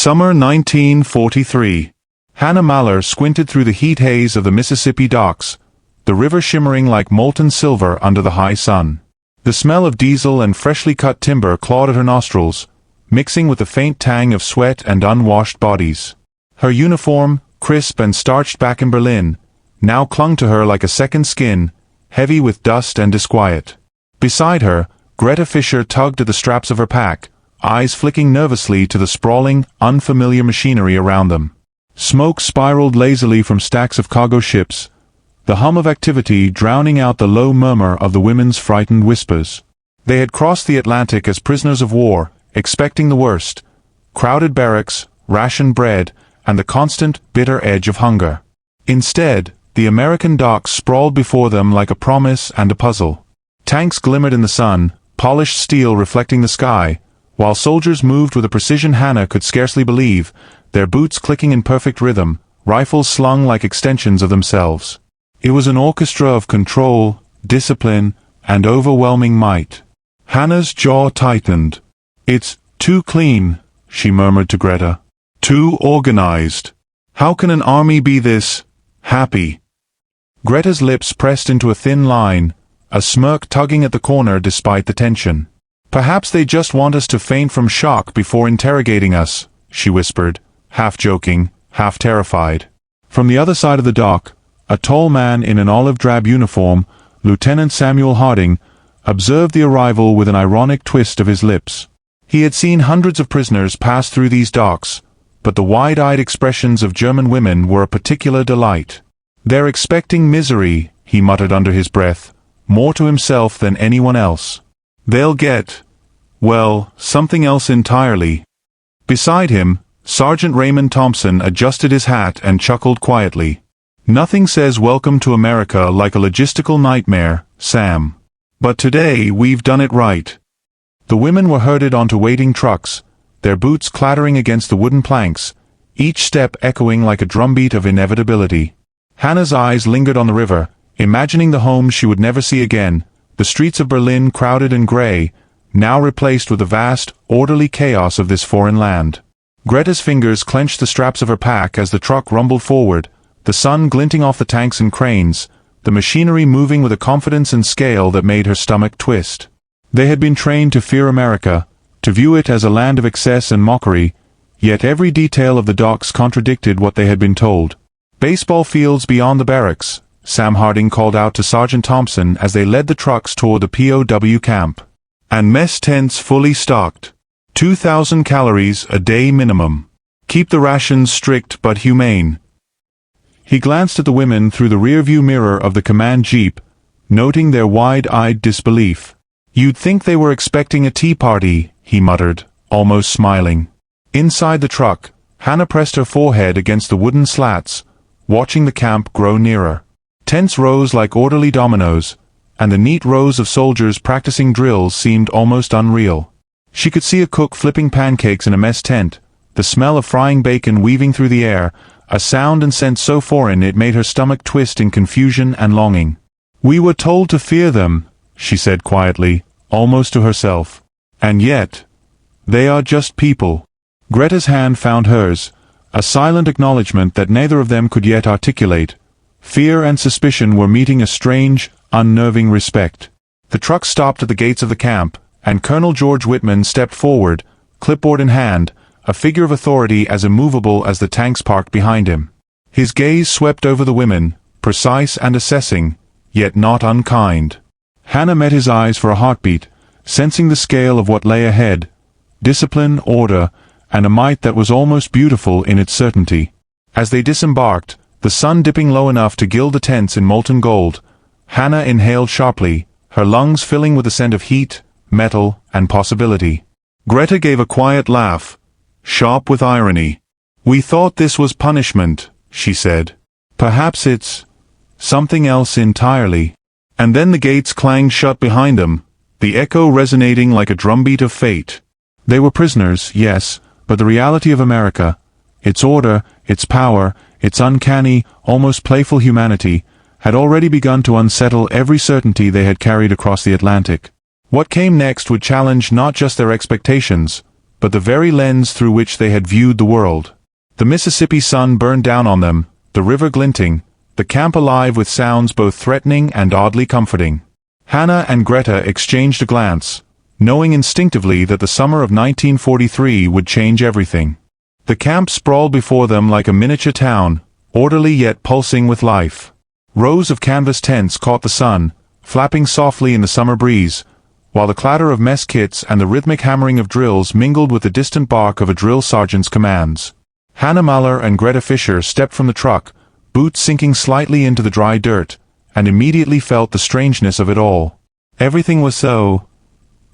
Summer 1943. Hannah Mahler squinted through the heat haze of the Mississippi docks, the river shimmering like molten silver under the high sun. The smell of diesel and freshly cut timber clawed at her nostrils, mixing with the faint tang of sweat and unwashed bodies. Her uniform, crisp and starched back in Berlin, now clung to her like a second skin, heavy with dust and disquiet. Beside her, Greta Fischer tugged at the straps of her pack, eyes flicking nervously to the sprawling, unfamiliar machinery around them. Smoke spiraled lazily from stacks of cargo ships, the hum of activity drowning out the low murmur of the women's frightened whispers. They had crossed the Atlantic as prisoners of war, expecting the worst: crowded barracks, rationed bread, and the constant, bitter edge of hunger. Instead, the American docks sprawled before them like a promise and a puzzle. Tanks glimmered in the sun, polished steel reflecting the sky, while soldiers moved with a precision Hannah could scarcely believe, their boots clicking in perfect rhythm, rifles slung like extensions of themselves. It was an orchestra of control, discipline, and overwhelming might. Hannah's jaw tightened. "It's too clean," she murmured to Greta. "Too organized. How can an army be this happy?" Greta's lips pressed into a thin line, a smirk tugging at the corner despite the tension. "Perhaps they just want us to faint from shock before interrogating us," she whispered, half joking, half terrified. From the other side of the dock, a tall man in an olive-drab uniform, Lieutenant Samuel Harding, observed the arrival with an ironic twist of his lips. He had seen hundreds of prisoners pass through these docks, but the wide-eyed expressions of German women were a particular delight. "They're expecting misery," he muttered under his breath, more to himself than anyone else. "They'll get, well, something else entirely." Beside him, Sergeant Raymond Thompson adjusted his hat and chuckled quietly. "Nothing says welcome to America like a logistical nightmare, Sam. But today we've done it right." The women were herded onto waiting trucks, their boots clattering against the wooden planks, each step echoing like a drumbeat of inevitability. Hannah's eyes lingered on the river, imagining the home she would never see again, the streets of Berlin crowded and grey, now replaced with the vast, orderly chaos of this foreign land. Greta's fingers clenched the straps of her pack as the truck rumbled forward, the sun glinting off the tanks and cranes, the machinery moving with a confidence and scale that made her stomach twist. They had been trained to fear America, to view it as a land of excess and mockery, yet every detail of the docks contradicted what they had been told. "Baseball fields beyond the barracks," Sam Harding called out to Sergeant Thompson as they led the trucks toward the POW camp. "And mess tents fully stocked. 2,000 calories a day minimum. Keep the rations strict but humane." He glanced at the women through the rearview mirror of the command jeep, noting their wide-eyed disbelief. "You'd think they were expecting a tea party," he muttered, almost smiling. Inside the truck, Hannah pressed her forehead against the wooden slats, watching the camp grow nearer. Tents rose like orderly dominoes, and the neat rows of soldiers practicing drills seemed almost unreal. She could see a cook flipping pancakes in a mess tent, the smell of frying bacon weaving through the air, a sound and scent so foreign it made her stomach twist in confusion and longing. "We were told to fear them," she said quietly, almost to herself. "And yet, they are just people." Greta's hand found hers, a silent acknowledgement that neither of them could yet articulate. Fear and suspicion were meeting a strange, unnerving respect. The truck stopped at the gates of the camp, and Colonel George Whitman stepped forward, clipboard in hand, a figure of authority as immovable as the tanks parked behind him. His gaze swept over the women, precise and assessing, yet not unkind. Hannah met his eyes for a heartbeat, sensing the scale of what lay ahead: discipline, order, and a might that was almost beautiful in its certainty. As they disembarked, the sun dipping low enough to gild the tents in molten gold, Hannah inhaled sharply, her lungs filling with the scent of heat, metal, and possibility. Greta gave a quiet laugh, sharp with irony. "We thought this was punishment," she said. "Perhaps it's something else entirely." And then the gates clanged shut behind them, the echo resonating like a drumbeat of fate. They were prisoners, yes, but the reality of America, its order, its power, its uncanny, almost playful humanity, had already begun to unsettle every certainty they had carried across the Atlantic. What came next would challenge not just their expectations, but the very lens through which they had viewed the world. The Mississippi sun burned down on them, the river glinting, the camp alive with sounds both threatening and oddly comforting. Hannah and Greta exchanged a glance, knowing instinctively that the summer of 1943 would change everything. The camp sprawled before them like a miniature town, orderly yet pulsing with life. Rows of canvas tents caught the sun, flapping softly in the summer breeze, while the clatter of mess kits and the rhythmic hammering of drills mingled with the distant bark of a drill sergeant's commands. Hannah Mahler and Greta Fisher stepped from the truck, boots sinking slightly into the dry dirt, and immediately felt the strangeness of it all. Everything was so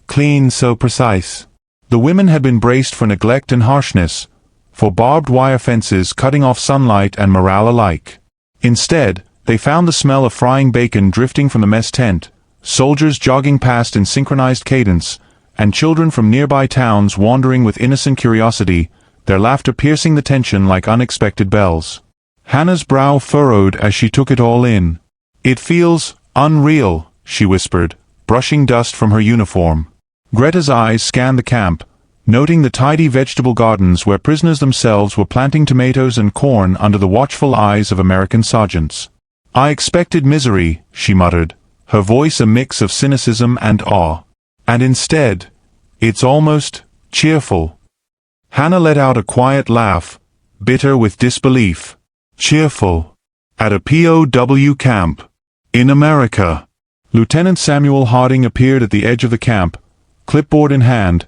clean, so precise. The women had been braced for neglect and harshness, for barbed wire fences cutting off sunlight and morale alike. Instead, they found the smell of frying bacon drifting from the mess tent, soldiers jogging past in synchronized cadence, and children from nearby towns wandering with innocent curiosity, their laughter piercing the tension like unexpected bells. Hannah's brow furrowed as she took it all in. "It feels unreal," she whispered, brushing dust from her uniform. Greta's eyes scanned the camp, noting the tidy vegetable gardens where prisoners themselves were planting tomatoes and corn under the watchful eyes of American sergeants. "I expected misery," she muttered, her voice a mix of cynicism and awe. "And instead, it's almost cheerful." Hannah let out a quiet laugh, bitter with disbelief. "Cheerful? At a POW camp? In America?" Lieutenant Samuel Harding appeared at the edge of the camp, clipboard in hand,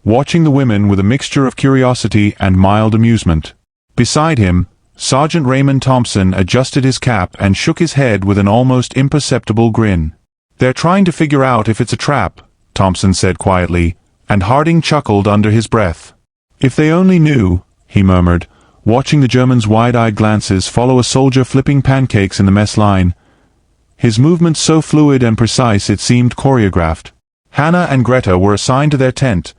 watching the women with a mixture of curiosity and mild amusement. Beside him, Sergeant Raymond Thompson adjusted his cap and shook his head with an almost imperceptible grin. "They're trying to figure out if it's a trap," Thompson said quietly, and Harding chuckled under his breath. "If they only knew," he murmured, watching the German's wide-eyed glances follow a soldier flipping pancakes in the mess line. His movements so fluid and precise it seemed choreographed. Hannah and Greta were assigned to their tent,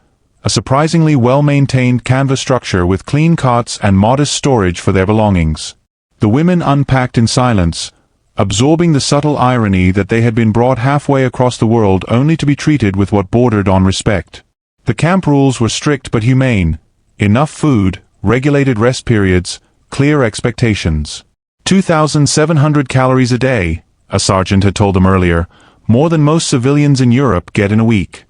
a surprisingly well-maintained canvas structure with clean cots and modest storage for their belongings. The women unpacked in silence, absorbing the subtle irony that they had been brought halfway across the world only to be treated with what bordered on respect. The camp rules were strict but humane: enough food, regulated rest periods, clear expectations. 2,700 calories a day, a sergeant had told them earlier, more than most civilians in Europe get in a week.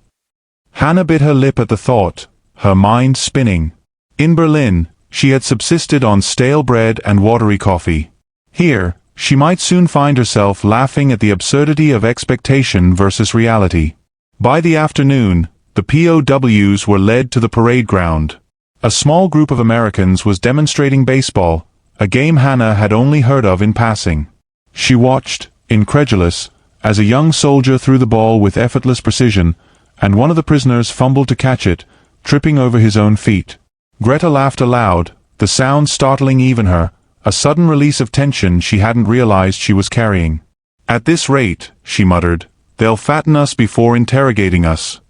Hannah bit her lip at the thought, her mind spinning. In Berlin, she had subsisted on stale bread and watery coffee. Here, she might soon find herself laughing at the absurdity of expectation versus reality. By the afternoon, the POWs were led to the parade ground. A small group of Americans was demonstrating baseball, a game Hannah had only heard of in passing. She watched, incredulous, as a young soldier threw the ball with effortless precision, and one of the prisoners fumbled to catch it, tripping over his own feet. Greta laughed aloud, the sound startling even her, a sudden release of tension she hadn't realized she was carrying. "At this rate," she muttered, "they'll fatten us before interrogating us."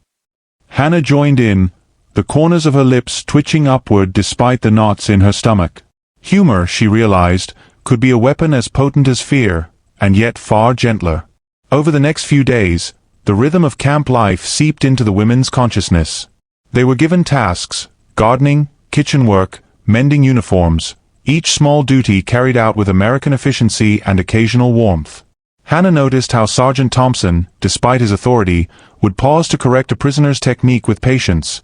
Hannah joined in, the corners of her lips twitching upward despite the knots in her stomach. Humor, she realized, could be a weapon as potent as fear, and yet far gentler. Over the next few days, the rhythm of camp life seeped into the women's consciousness. They were given tasks: gardening, kitchen work, mending uniforms, each small duty carried out with American efficiency and occasional warmth. Hannah noticed how Sergeant Thompson, despite his authority, would pause to correct a prisoner's technique with patience,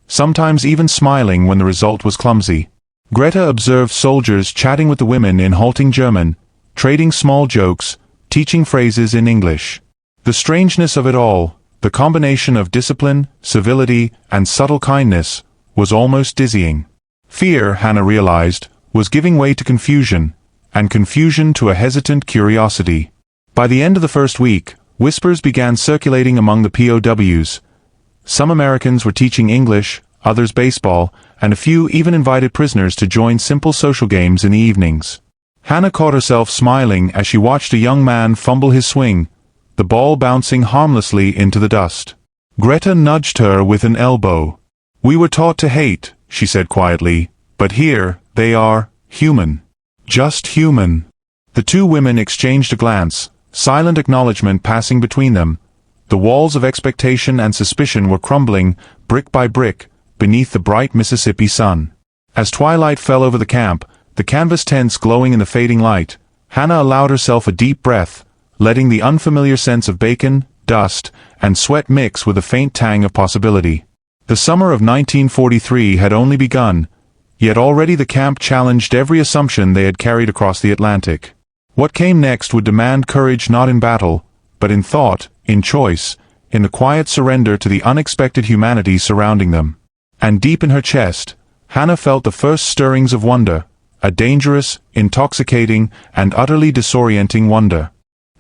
sometimes even smiling when the result was clumsy. Greta observed soldiers chatting with the women in halting German, trading small jokes, teaching phrases in English. The strangeness of it all, the combination of discipline, civility, and subtle kindness, was almost dizzying. Fear, Hannah realized, was giving way to confusion, and confusion to a hesitant curiosity. By the end of the first week, whispers began circulating among the POWs. Some Americans were teaching English, others baseball, and a few even invited prisoners to join simple social games in the evenings. Hannah caught herself smiling as she watched a young man fumble his swing, the ball bouncing harmlessly into the dust. Greta nudged her with an elbow. "We were taught to hate," she said quietly, "but here, they are human. Just human." The two women exchanged a glance, silent acknowledgement passing between them. The walls of expectation and suspicion were crumbling, brick by brick, beneath the bright Mississippi sun. As twilight fell over the camp, the canvas tents glowing in the fading light, Hannah allowed herself a deep breath, letting the unfamiliar sense of bacon, dust, and sweat mix with a faint tang of possibility. The summer of 1943 had only begun, yet already the camp challenged every assumption they had carried across the Atlantic. What came next would demand courage not in battle, but in thought, in choice, in the quiet surrender to the unexpected humanity surrounding them. And deep in her chest, Hannah felt the first stirrings of wonder, a dangerous, intoxicating, and utterly disorienting wonder.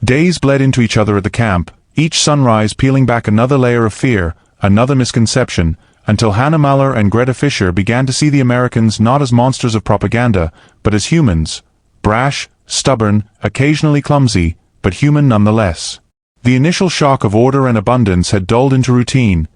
Days bled into each other at the camp, each sunrise peeling back another layer of fear, another misconception, until Hannah Mahler and Greta Fisher began to see the Americans not as monsters of propaganda, but as humans, brash, stubborn, occasionally clumsy, but human nonetheless. The initial shock of order and abundance had dulled into routine.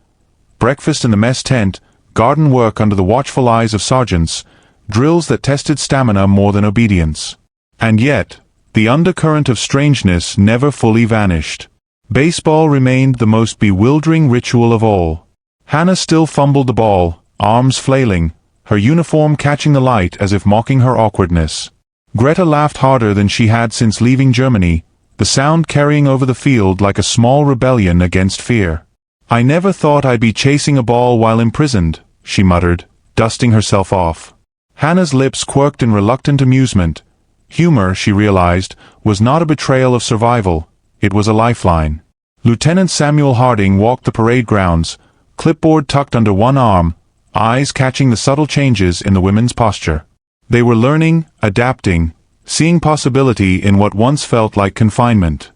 Breakfast in the mess tent, garden work under the watchful eyes of sergeants, drills that tested stamina more than obedience. And yet, the undercurrent of strangeness never fully vanished. Baseball remained the most bewildering ritual of all. Hannah still fumbled the ball, arms flailing, her uniform catching the light as if mocking her awkwardness. Greta laughed harder than she had since leaving Germany, the sound carrying over the field like a small rebellion against fear. "I never thought I'd be chasing a ball while imprisoned," she muttered, dusting herself off. Hannah's lips quirked in reluctant amusement. Humor, she realized, was not a betrayal of survival, it was a lifeline. Lieutenant Samuel Harding walked the parade grounds, clipboard tucked under one arm, eyes catching the subtle changes in the women's posture. They were learning, adapting, seeing possibility in what once felt like confinement.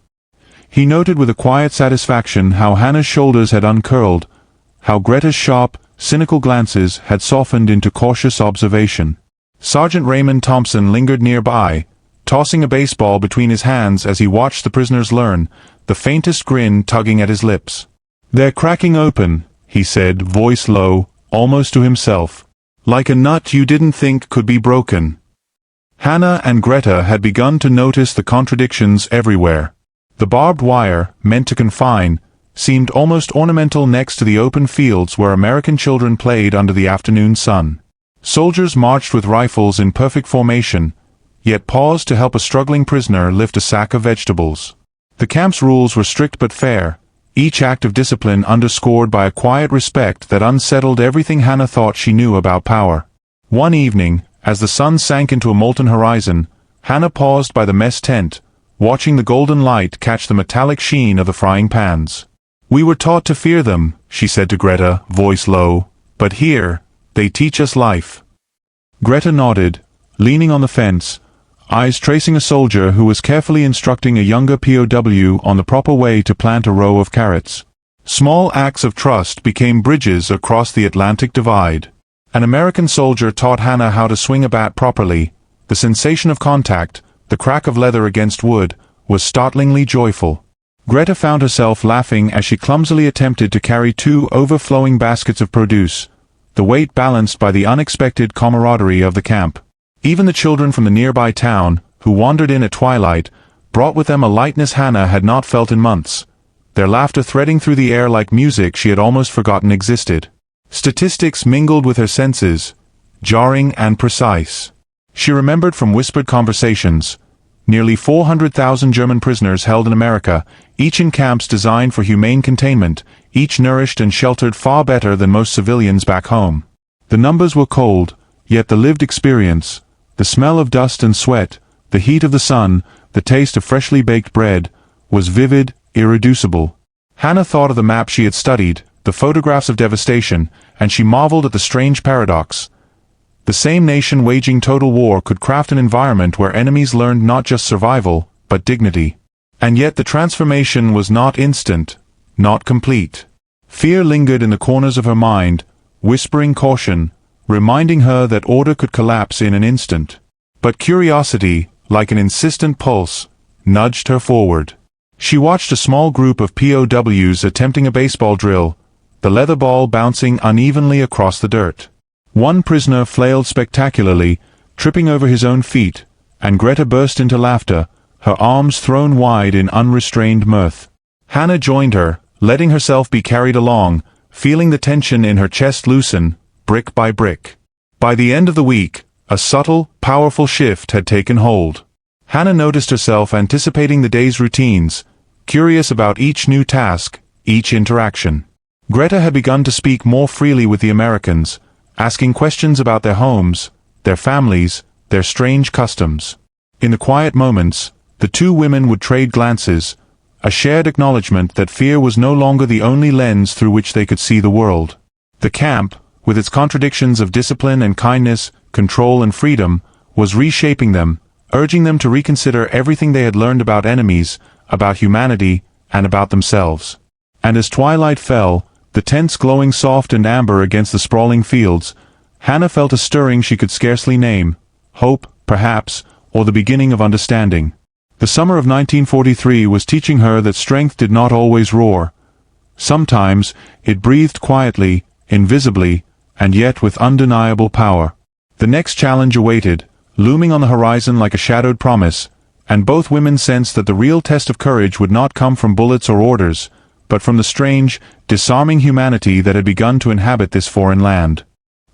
He noted with a quiet satisfaction how Hannah's shoulders had uncurled, how Greta's sharp, cynical glances had softened into cautious observation. Sergeant Raymond Thompson lingered nearby, tossing a baseball between his hands as he watched the prisoners learn, the faintest grin tugging at his lips. "They're cracking open," he said, voice low, almost to himself. "Like a nut you didn't think could be broken." Hannah and Greta had begun to notice the contradictions everywhere. The barbed wire, meant to confine, seemed almost ornamental next to the open fields where American children played under the afternoon sun. Soldiers marched with rifles in perfect formation, yet paused to help a struggling prisoner lift a sack of vegetables. The camp's rules were strict but fair, each act of discipline underscored by a quiet respect that unsettled everything Hannah thought she knew about power. One evening, as the sun sank into a molten horizon, Hannah paused by the mess tent, watching the golden light catch the metallic sheen of the frying pans. "We were taught to fear them," she said to Greta, voice low, "but here, they teach us life." Greta nodded, leaning on the fence, eyes tracing a soldier who was carefully instructing a younger POW on the proper way to plant a row of carrots. Small acts of trust became bridges across the Atlantic divide. An American soldier taught Hannah how to swing a bat properly. The sensation of contact, the crack of leather against wood, was startlingly joyful. Greta found herself laughing as she clumsily attempted to carry 2 overflowing baskets of produce, the weight balanced by the unexpected camaraderie of the camp. Even the children from the nearby town, who wandered in at twilight, brought with them a lightness Hannah had not felt in months, their laughter threading through the air like music she had almost forgotten existed. Statistics mingled with her senses, jarring and precise. She remembered from whispered conversations, nearly 400,000 German prisoners held in America, each in camps designed for humane containment, each nourished and sheltered far better than most civilians back home. The numbers were cold, yet the lived experience, the smell of dust and sweat, the heat of the sun, the taste of freshly baked bread, was vivid, irreducible. Hannah thought of the map she had studied, the photographs of devastation, and she marveled at the strange paradox. The same nation waging total war could craft an environment where enemies learned not just survival, but dignity. And yet the transformation was not instant, not complete. Fear lingered in the corners of her mind, whispering caution, reminding her that order could collapse in an instant. But curiosity, like an insistent pulse, nudged her forward. She watched a small group of POWs attempting a baseball drill, the leather ball bouncing unevenly across the dirt. One prisoner flailed spectacularly, tripping over his own feet, and Greta burst into laughter, her arms thrown wide in unrestrained mirth. Hannah joined her, letting herself be carried along, feeling the tension in her chest loosen, brick by brick. By the end of the week, a subtle, powerful shift had taken hold. Hannah noticed herself anticipating the day's routines, curious about each new task, each interaction. Greta had begun to speak more freely with the Americans, asking questions about their homes, their families, their strange customs. In the quiet moments, the two women would trade glances, a shared acknowledgement that fear was no longer the only lens through which they could see the world. The camp, with its contradictions of discipline and kindness, control and freedom, was reshaping them, urging them to reconsider everything they had learned about enemies, about humanity, and about themselves. And as twilight fell, the tents glowing soft and amber against the sprawling fields, Hannah felt a stirring she could scarcely name, hope, perhaps, or the beginning of understanding. The summer of 1943 was teaching her that strength did not always roar. Sometimes, it breathed quietly, invisibly, and yet with undeniable power. The next challenge awaited, looming on the horizon like a shadowed promise, and both women sensed that the real test of courage would not come from bullets or orders, but from the strange, disarming humanity that had begun to inhabit this foreign land.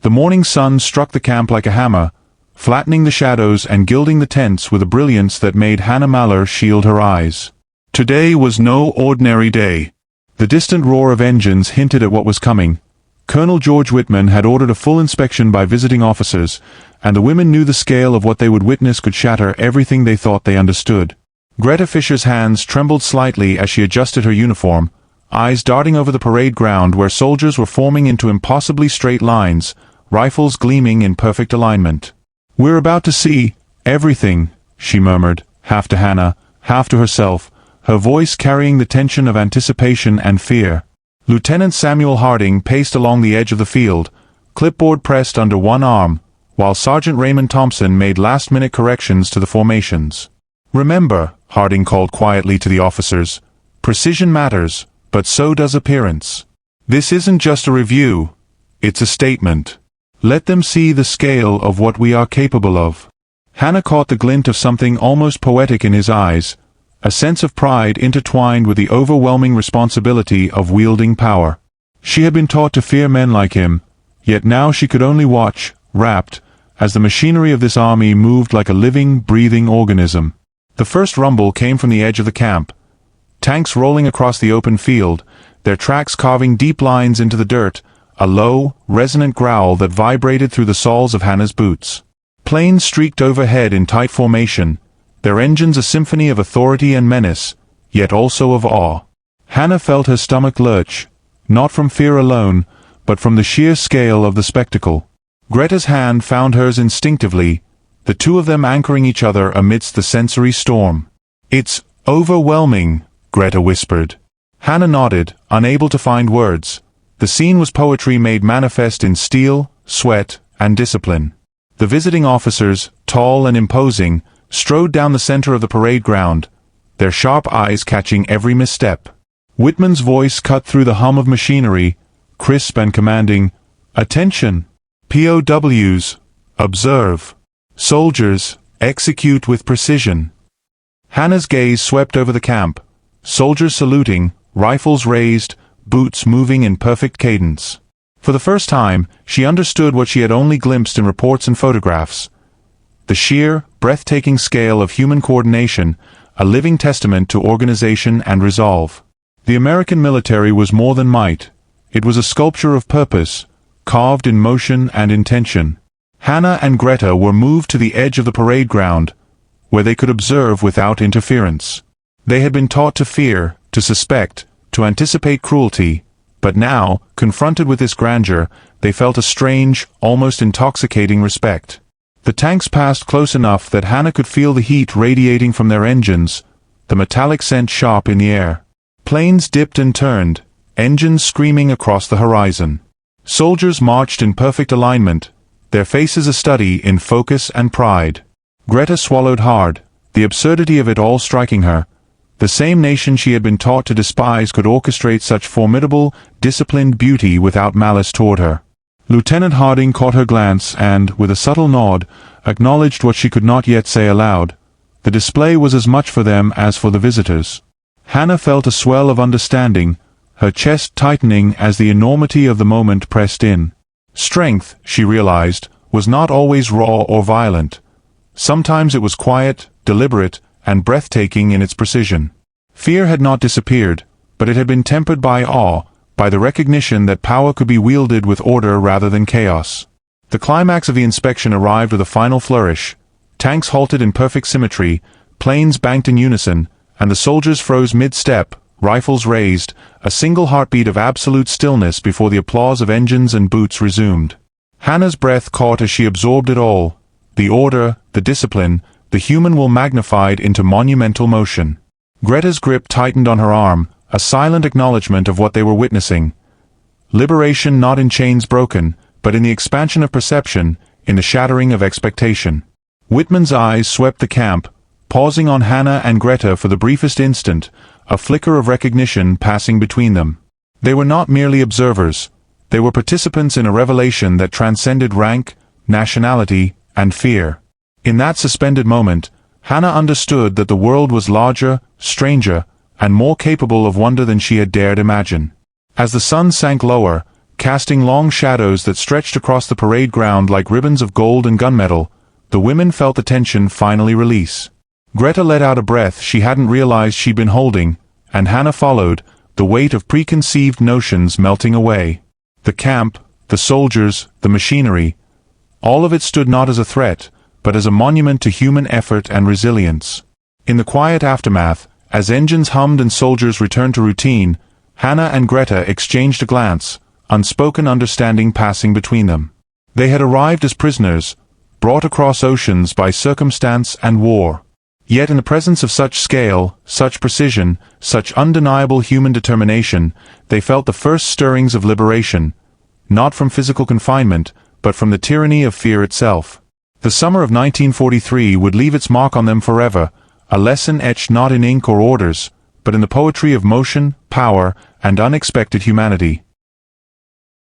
The morning sun struck the camp like a hammer, flattening the shadows and gilding the tents with a brilliance that made Hannah Mallor shield her eyes. Today was no ordinary day. The distant roar of engines hinted at what was coming. Colonel George Whitman had ordered a full inspection by visiting officers, and the women knew the scale of what they would witness could shatter everything they thought they understood. Greta Fisher's hands trembled slightly as she adjusted her uniform, eyes darting over the parade ground where soldiers were forming into impossibly straight lines, rifles gleaming in perfect alignment. "We're about to see everything," she murmured, half to Hannah, half to herself, her voice carrying the tension of anticipation and fear. Lieutenant Samuel Harding paced along the edge of the field, clipboard pressed under one arm, while Sergeant Raymond Thompson made last-minute corrections to the formations. "Remember," Harding called quietly to the officers, "precision matters, but so does appearance. This isn't just a review, it's a statement. Let them see the scale of what we are capable of." Hannah caught the glint of something almost poetic in his eyes, a sense of pride intertwined with the overwhelming responsibility of wielding power. She had been taught to fear men like him, yet now she could only watch, rapt, as the machinery of this army moved like a living, breathing organism. The first rumble came from the edge of the camp. Tanks rolling across the open field, their tracks carving deep lines into the dirt, a low, resonant growl that vibrated through the soles of Hannah's boots. Planes streaked overhead in tight formation, their engines a symphony of authority and menace, yet also of awe. Hannah felt her stomach lurch, not from fear alone, but from the sheer scale of the spectacle. Greta's hand found hers instinctively, the two of them anchoring each other amidst the sensory storm. "It's overwhelming," Greta whispered. Hannah nodded, unable to find words. The scene was poetry made manifest in steel, sweat, and discipline. The visiting officers, tall and imposing, strode down the center of the parade ground, their sharp eyes catching every misstep. Whitman's voice cut through the hum of machinery, crisp and commanding, "Attention! POWs, observe. Soldiers, execute with precision." Hannah's gaze swept over the camp, soldiers saluting, rifles raised, boots moving in perfect cadence. For the first time, she understood what she had only glimpsed in reports and photographs. The sheer, breathtaking scale of human coordination, a living testament to organization and resolve. The American military was more than might. It was a sculpture of purpose, carved in motion and intention. Hannah and Greta were moved to the edge of the parade ground, where they could observe without interference. They had been taught to fear, to suspect, to anticipate cruelty, but now, confronted with this grandeur, they felt a strange, almost intoxicating respect. The tanks passed close enough that Hannah could feel the heat radiating from their engines, the metallic scent sharp in the air. Planes dipped and turned, engines screaming across the horizon. Soldiers marched in perfect alignment, their faces a study in focus and pride. Greta swallowed hard, the absurdity of it all striking her. The same nation she had been taught to despise could orchestrate such formidable, disciplined beauty without malice toward her. Lieutenant Harding caught her glance and, with a subtle nod, acknowledged what she could not yet say aloud. The display was as much for them as for the visitors. Hannah felt a swell of understanding, her chest tightening as the enormity of the moment pressed in. Strength, she realized, was not always raw or violent. Sometimes it was quiet, deliberate, and breathtaking in its precision. Fear had not disappeared, but it had been tempered by awe, by the recognition that power could be wielded with order rather than chaos. The climax of the inspection arrived with a final flourish. Tanks halted in perfect symmetry, planes banked in unison, and the soldiers froze mid-step, rifles raised, a single heartbeat of absolute stillness before the applause of engines and boots resumed. Hannah's breath caught as she absorbed it all. The order, the discipline, the human will magnified into monumental motion. Greta's grip tightened on her arm, a silent acknowledgement of what they were witnessing. Liberation not in chains broken, but in the expansion of perception, in the shattering of expectation. Whitman's eyes swept the camp, pausing on Hannah and Greta for the briefest instant, a flicker of recognition passing between them. They were not merely observers. They were participants in a revelation that transcended rank, nationality, and fear. In that suspended moment, Hannah understood that the world was larger, stranger, and more capable of wonder than she had dared imagine. As the sun sank lower, casting long shadows that stretched across the parade ground like ribbons of gold and gunmetal, the women felt the tension finally release. Greta let out a breath she hadn't realized she'd been holding, and Hannah followed, the weight of preconceived notions melting away. The camp, the soldiers, the machinery, all of it stood not as a threat, but as a monument to human effort and resilience. In the quiet aftermath, as engines hummed and soldiers returned to routine, Hannah and Greta exchanged a glance, unspoken understanding passing between them. They had arrived as prisoners, brought across oceans by circumstance and war. Yet in the presence of such scale, such precision, such undeniable human determination, they felt the first stirrings of liberation, not from physical confinement, but from the tyranny of fear itself. The summer of 1943 would leave its mark on them forever, a lesson etched not in ink or orders, but in the poetry of motion, power, and unexpected humanity.